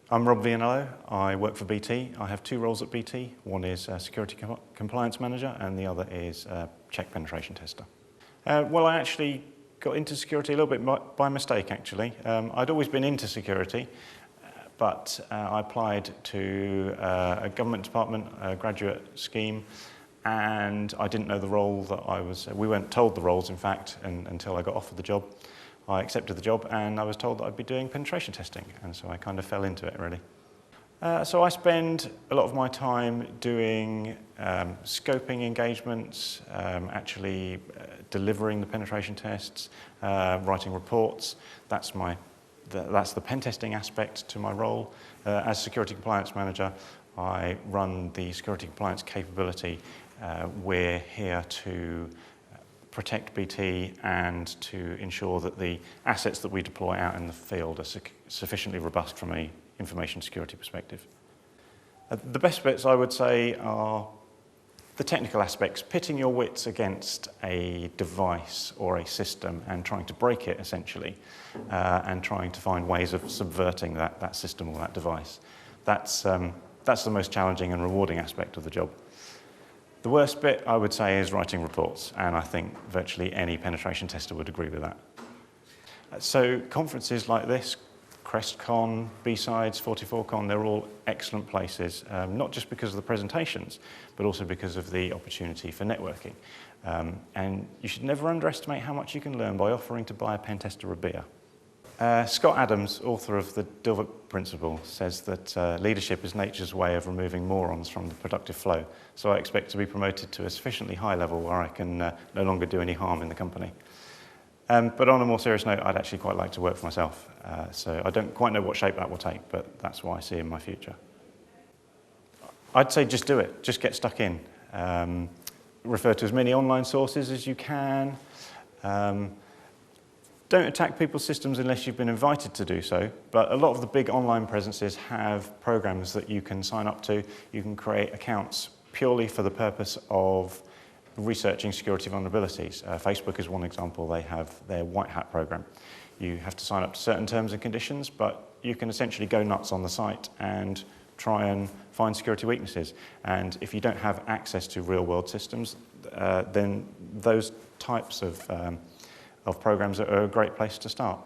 I'm Rob Vianello. I work for BT. I have two roles at BT. One is Security Compliance Manager and the other is Check Penetration Tester. Well, I actually got into security a little bit by mistake, actually. I'd always been into security, but I applied to a government department, a graduate scheme, and I didn't know the role that I was... We weren't told the roles, in fact, until I got offered the job. I accepted the job and I was told that I'd be doing penetration testing, and so I kind of fell into it, really. So I spend a lot of my time doing scoping engagements, actually delivering the penetration tests, writing reports. That's the pen testing aspect to my role. As Security Compliance Manager, I run the security compliance capability. We're here to protect BT and to ensure that the assets that we deploy out in the field are sufficiently robust from an information security perspective. The best bits, I would say, are the technical aspects, pitting your wits against a device or a system and trying to break it, essentially, and trying to find ways of subverting that system or that device. That's the most challenging and rewarding aspect of the job. The worst bit, I would say, is writing reports, and I think virtually any penetration tester would agree with that. So conferences like this, CrestCon, B-Sides, 44Con, they're all excellent places, not just because of the presentations, but also because of the opportunity for networking. And you should never underestimate how much you can learn by offering to buy a pen tester a beer. Scott Adams, author of the Dilbert Principle, says that leadership is nature's way of removing morons from the productive flow. So I expect to be promoted to a sufficiently high level where I can no longer do any harm in the company. But on a more serious note, I'd actually quite like to work for myself. So I don't quite know what shape that will take, but that's what I see in my future. I'd say just do it. Just get stuck in. Refer to as many online sources as you can. Don't attack people's systems unless you've been invited to do so, but a lot of the big online presences have programs that you can sign up to. You can create accounts purely for the purpose of researching security vulnerabilities. Facebook is one example. They have their White Hat program. You have to sign up to certain terms and conditions, but you can essentially go nuts on the site and try and find security weaknesses. And if you don't have access to real-world systems, then those types of programs are a great place to start.